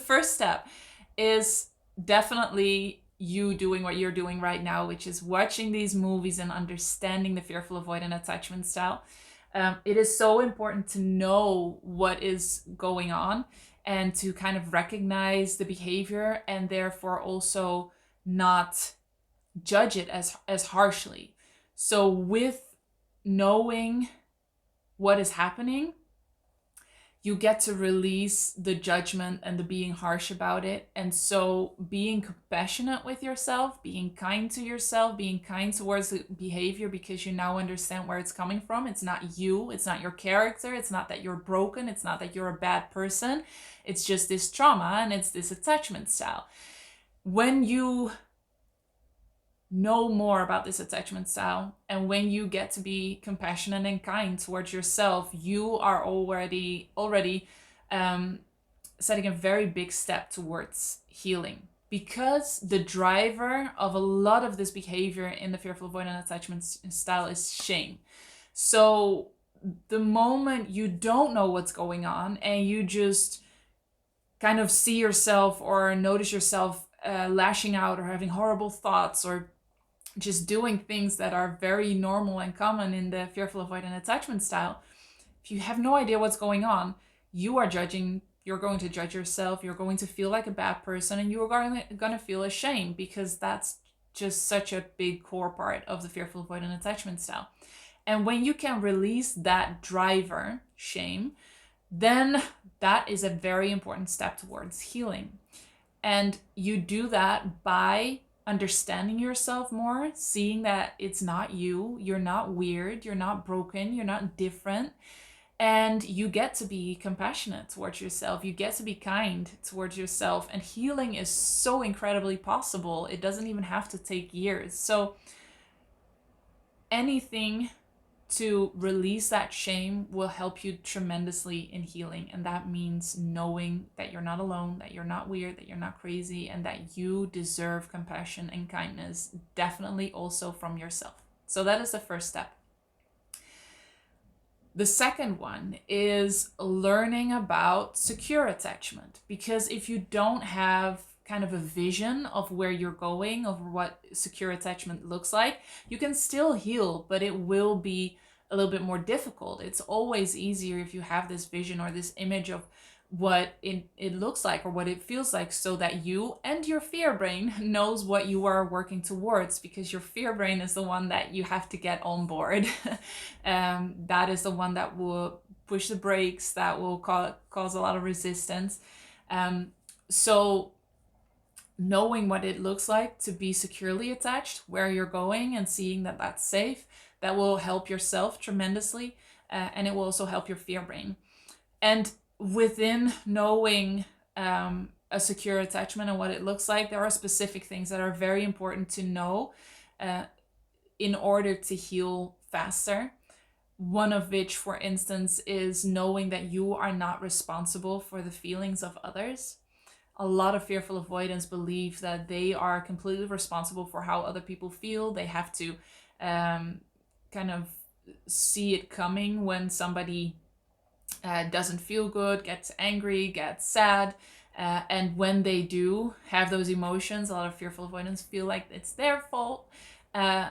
first step is definitely you doing what you're doing right now, which is watching these movies and understanding the fearful avoidant attachment style. It is so important to know what is going on and to kind of recognize the behavior and therefore also not judge it as harshly. So with knowing what is happening, you get to release the judgment and the being harsh about it. And so being compassionate with yourself, being kind to yourself, being kind towards the behavior because you now understand where it's coming from. It's not you, it's not your character, it's not that you're broken, it's not that you're a bad person. It's just this trauma and it's this attachment style. When you know more about this attachment style and when you get to be compassionate and kind towards yourself, you are already setting a very big step towards healing, because the driver of a lot of this behavior in the fearful avoidant attachment style is shame. So the moment you don't know what's going on and you just kind of see yourself or notice yourself lashing out or having horrible thoughts or just doing things that are very normal and common in the fearful avoidant attachment style, if you have no idea what's going on, you're going to judge yourself, you're going to feel like a bad person, and you're going to feel ashamed, because that's just such a big core part of the fearful avoidant attachment style. And when you can release that driver, shame, then that is a very important step towards healing. And you do that by understanding yourself more, seeing that it's not you, you're not weird, you're not broken, you're not different, and you get to be compassionate towards yourself, you get to be kind towards yourself, and healing is so incredibly possible. It doesn't even have to take years. So anything to release that shame will help you tremendously in healing. And that means knowing that you're not alone, that you're not weird, that you're not crazy, and that you deserve compassion and kindness, definitely also from yourself. So that is the first step. The second one is learning about secure attachment, because if you don't have kind of a vision of where you're going, of what secure attachment looks like, you can still heal, but it will be a little bit more difficult. It's always easier if you have this vision or this image of what it looks like or what it feels like, so that you and your fear brain knows what you are working towards, because your fear brain is the one that you have to get on board. That is the one that will push the brakes, that will cause a lot of resistance. So knowing what it looks like to be securely attached, where you're going, and seeing that that's safe, that will help yourself tremendously, and it will also help your fear brain. And within knowing a secure attachment and what it looks like, there are specific things that are very important to know in order to heal faster. One of which, for instance, is knowing that you are not responsible for the feelings of others. A lot of fearful avoidants believe that they are completely responsible for how other people feel. They have to kind of see it coming when somebody doesn't feel good, gets angry, gets sad. And when they do have those emotions, a lot of fearful avoidants feel like it's their fault.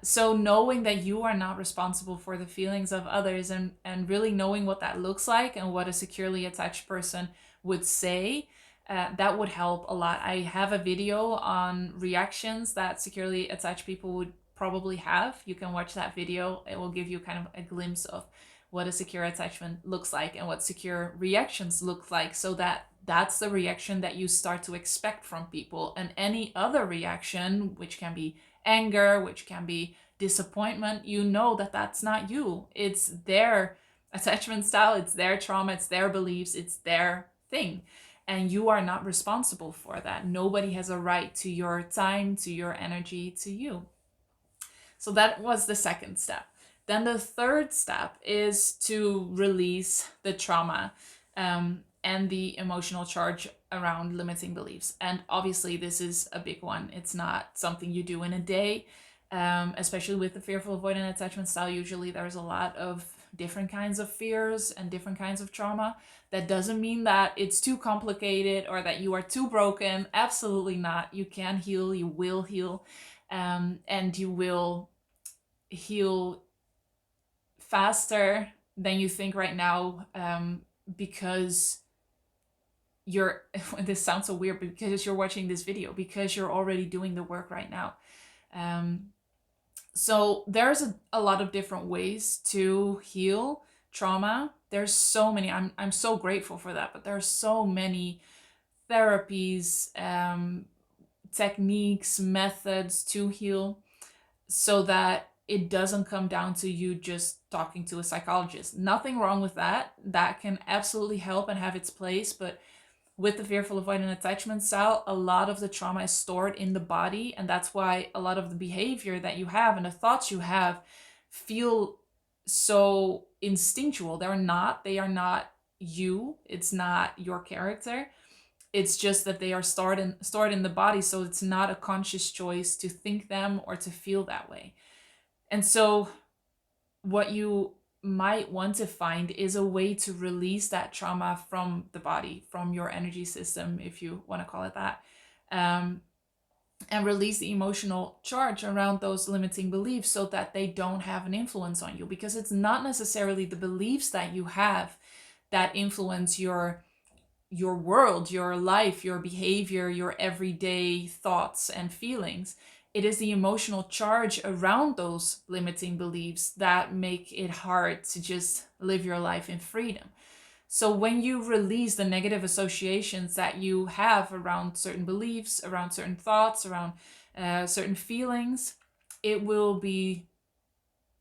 So knowing that you are not responsible for the feelings of others, and really knowing what that looks like and what a securely attached person would say, that would help a lot. I have a video on reactions that securely attached people would probably have. You can watch that video. It will give you kind of a glimpse of what a secure attachment looks like and what secure reactions look like, so that that's the reaction that you start to expect from people. And any other reaction, which can be anger, which can be disappointment, you know that that's not you. It's their attachment style, it's their trauma, it's their beliefs, it's their thing. And you are not responsible for that. Nobody has a right to your time, to your energy, to you. So that was the second step. Then the third step is to release the trauma and the emotional charge around limiting beliefs. And obviously this is a big one. It's not something you do in a day, especially with the fearful avoidant attachment style. Usually there's a lot of different kinds of fears and different kinds of trauma. That doesn't mean that it's too complicated or that you are too broken. Absolutely not. You can heal, you will heal, and you will heal faster than you think right now, because you're this sounds so weird, but because you're watching this video, because you're already doing the work right now. So there's a lot of different ways to heal trauma. There's so many. I'm so grateful for that, but there are so many therapies, techniques, methods to heal, so that it doesn't come down to you just talking to a psychologist. Nothing wrong with that. That can absolutely help and have its place, but with the fearful avoidant attachment style, a lot of the trauma is stored in the body, and that's why a lot of the behavior that you have and the thoughts you have feel so instinctual. They are not you. It's not your character. It's just that they are stored in the body, so it's not a conscious choice to think them or to feel that way. And so what you might want to find is a way to release that trauma from the body, from your energy system, if you want to call it that, and release the emotional charge around those limiting beliefs so that they don't have an influence on you. Because it's not necessarily the beliefs that you have that influence your world, your life, your behavior, your everyday thoughts and feelings. It is the emotional charge around those limiting beliefs that make it hard to just live your life in freedom. So when you release the negative associations that you have around certain beliefs, around certain thoughts, around certain feelings, it will be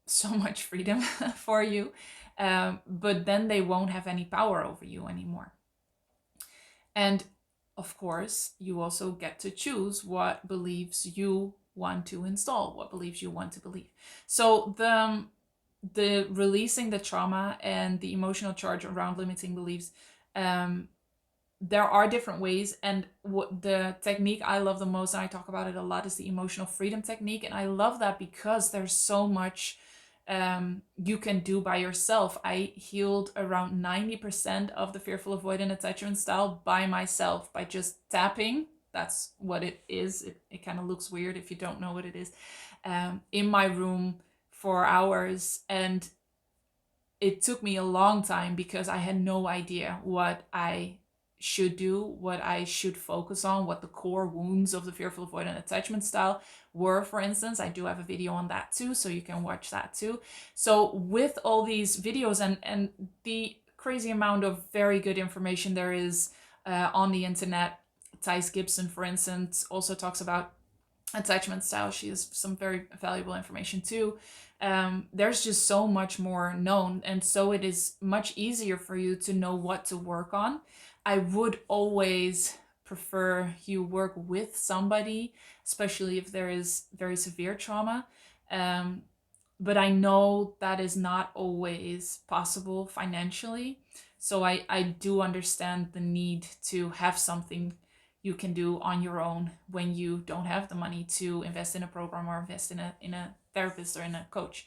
so much freedom for you. But then they won't have any power over you anymore. And of course, you also get to choose what beliefs you want to install, what beliefs you want to believe. So the releasing the trauma and the emotional charge around limiting beliefs, there are different ways, and what the technique I love the most, and I talk about it a lot, is the emotional freedom technique. And I love that because there's so much you can do by yourself. I healed around 90% of the fearful avoidant attachment style by myself, by just tapping. That's what it is. It kind of looks weird if you don't know what it is. In my room for hours, and it took me a long time because I had no idea what I should do, what I should focus on, what the core wounds of the fearful avoidant attachment style were, for instance. I do have a video on that too, so you can watch that too. So with all these videos and the crazy amount of very good information there is on the internet, Thais Gibson, for instance, also talks about attachment style. She has some very valuable information too. There's just so much more known, and so it is much easier for you to know what to work on. I would always prefer you work with somebody, especially if there is very severe trauma. But I know that is not always possible financially. So I do understand the need to have something you can do on your own when you don't have the money to invest in a program or invest in a therapist or in a coach.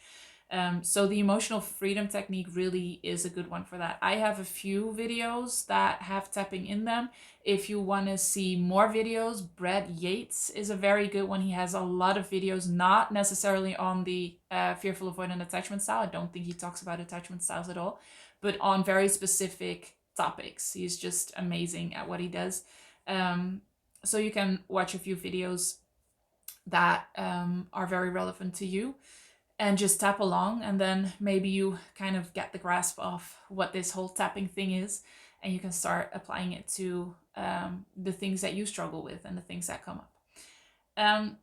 So the emotional freedom technique really is a good one for that. I have a few videos that have tapping in them. If you want to see more videos, Brad Yates is a very good one. He has a lot of videos, not necessarily on the fearful avoidant attachment style. I don't think he talks about attachment styles at all, but on very specific topics. He's just amazing at what he does. So you can watch a few videos that are very relevant to you and just tap along, and then maybe you kind of get the grasp of what this whole tapping thing is, and you can start applying it to the things that you struggle with and the things that come up.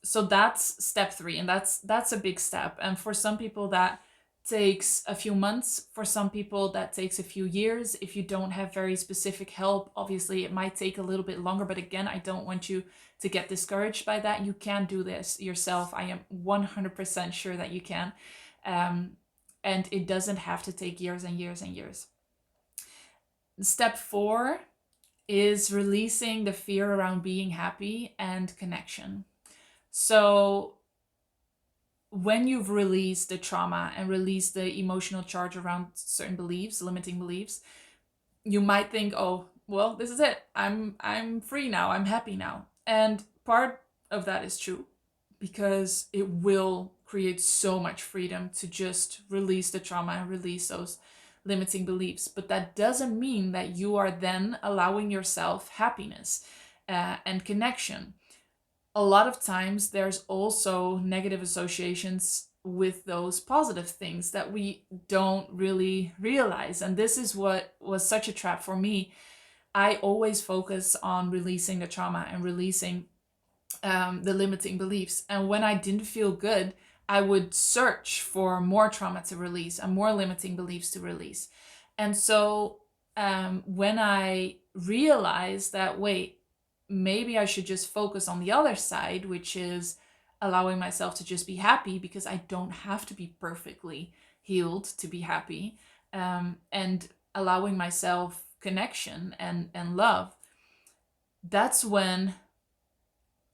So that's step 3, and that's a big step. And for some people that takes a few months, for some people that takes a few years. If you don't have very specific help, obviously it might take a little bit longer, but again, I don't want you to get discouraged by that. You can do this yourself. I am 100% sure that you can. And it doesn't have to take years and years and years. Step 4 is releasing the fear around being happy and connection. So when you've released the trauma and released the emotional charge around certain beliefs, limiting beliefs, you might think, oh, well, this is it. I'm free now. I'm happy now. And part of that is true, because it will create so much freedom to just release the trauma and release those limiting beliefs. But that doesn't mean that you are then allowing yourself happiness and connection. A lot of times there's also negative associations with those positive things that we don't really realize. And this is what was such a trap for me. I always focus on releasing the trauma and releasing the limiting beliefs. And when I didn't feel good, I would search for more trauma to release and more limiting beliefs to release. And so when I realized that, wait, maybe I should just focus on the other side, which is allowing myself to just be happy, because I don't have to be perfectly healed to be happy, and allowing myself connection and love, that's when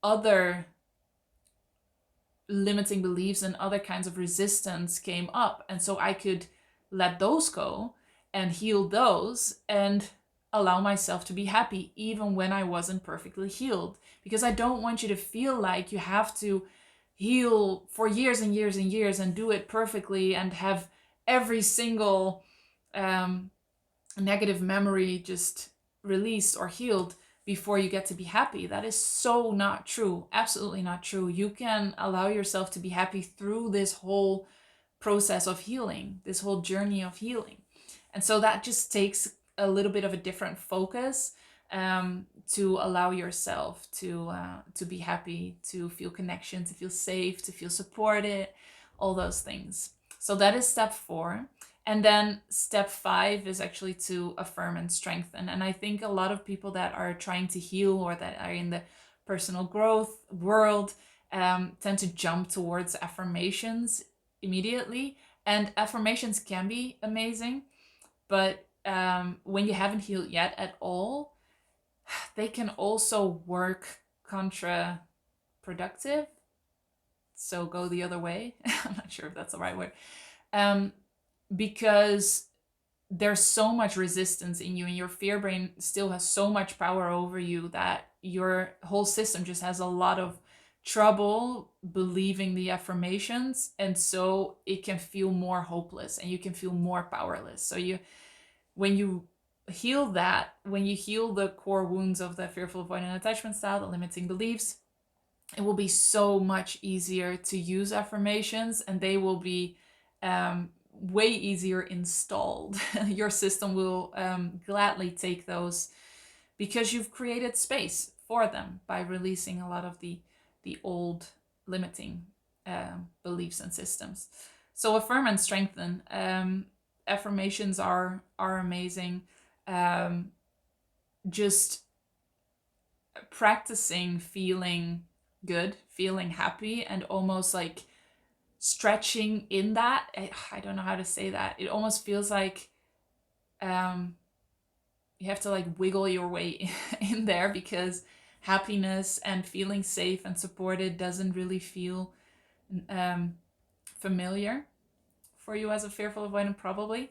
other limiting beliefs and other kinds of resistance came up. And so I could let those go and heal those and allow myself to be happy even when I wasn't perfectly healed. Because I don't want you to feel like you have to heal for years and years and years and do it perfectly and have every single negative memory just released or healed before you get to be happy. That is so not true. Absolutely not true. You can allow yourself to be happy through this whole process of healing, this whole journey of healing. And so that just takes a little bit of a different focus, to allow yourself to be happy, to feel connection, to feel safe, to feel supported, all those things. So that is step 4. And then step 5 is actually to affirm and strengthen. And I think a lot of people that are trying to heal or that are in the personal growth world tend to jump towards affirmations immediately. And affirmations can be amazing, but when you haven't healed yet at all, they can also work counterproductive. So go the other way. I'm not sure if that's the right word. Because there's so much resistance in you, and your fear brain still has so much power over you that your whole system just has a lot of trouble believing the affirmations. And so it can feel more hopeless and you can feel more powerless. So when you heal that, when you heal the core wounds of the fearful, avoidant attachment style, the limiting beliefs, it will be so much easier to use affirmations, and they will be way easier installed. Your system will gladly take those because you've created space for them by releasing a lot of the old limiting beliefs and systems. So affirm and strengthen. Affirmations are amazing. Just practicing feeling good, feeling happy, and almost like stretching in that. I don't know how to say that. It almost feels like you have to like wiggle your way in there, because happiness and feeling safe and supported doesn't really feel familiar for you as a fearful avoidant, probably.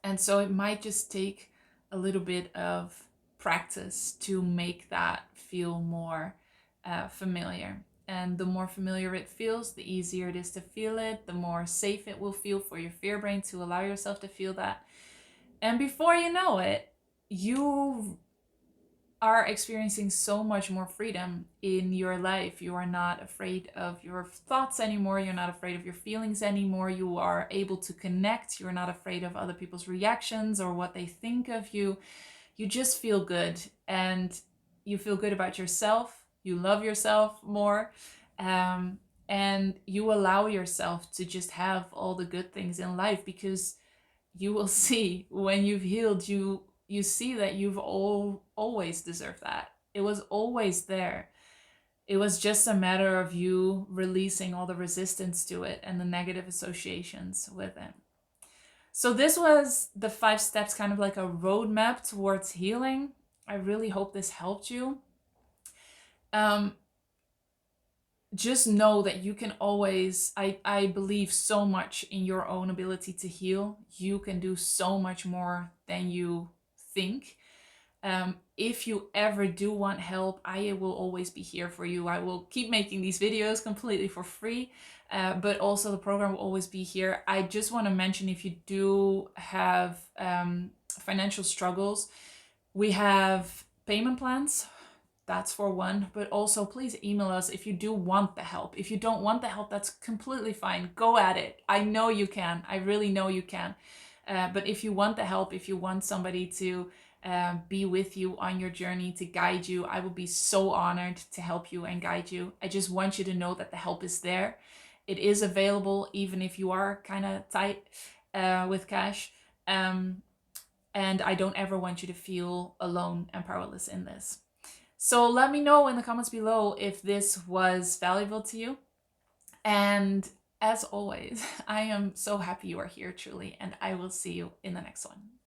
And so it might just take a little bit of practice to make that feel more familiar. And the more familiar it feels, the easier it is to feel it, the more safe it will feel for your fear brain to allow yourself to feel that. And before you know it, you are experiencing so much more freedom in your life. You are not afraid of your thoughts anymore. You're not afraid of your feelings anymore. You are able to connect. You're not afraid of other people's reactions or what they think of you. You just feel good, and you feel good about yourself. You love yourself more, and you allow yourself to just have all the good things in life, because you will see when you've healed, you see that you've always deserved that. It was always there. It was just a matter of you releasing all the resistance to it and the negative associations with it. So this was the 5 steps, kind of like a roadmap towards healing. I really hope this helped you. just know that you can always, I believe so much in your own ability to heal. You can do so much more than you think. If you ever do want help, I will always be here for you. I will keep making these videos completely for free, but also the program will always be here. I just want to mention, if you do have financial struggles, we have payment plans. That's for one, but also please email us if you do want the help. If you don't want the help, that's completely fine. Go at it. I know you can. I really know you can. But if you want the help, if you want somebody to be with you on your journey, to guide you, I will be so honored to help you and guide you. I just want you to know that the help is there. It is available, even if you are kind of tight with cash. And I don't ever want you to feel alone and powerless in this. So let me know in the comments below if this was valuable to you. And as always, I am so happy you are here, truly, and I will see you in the next one.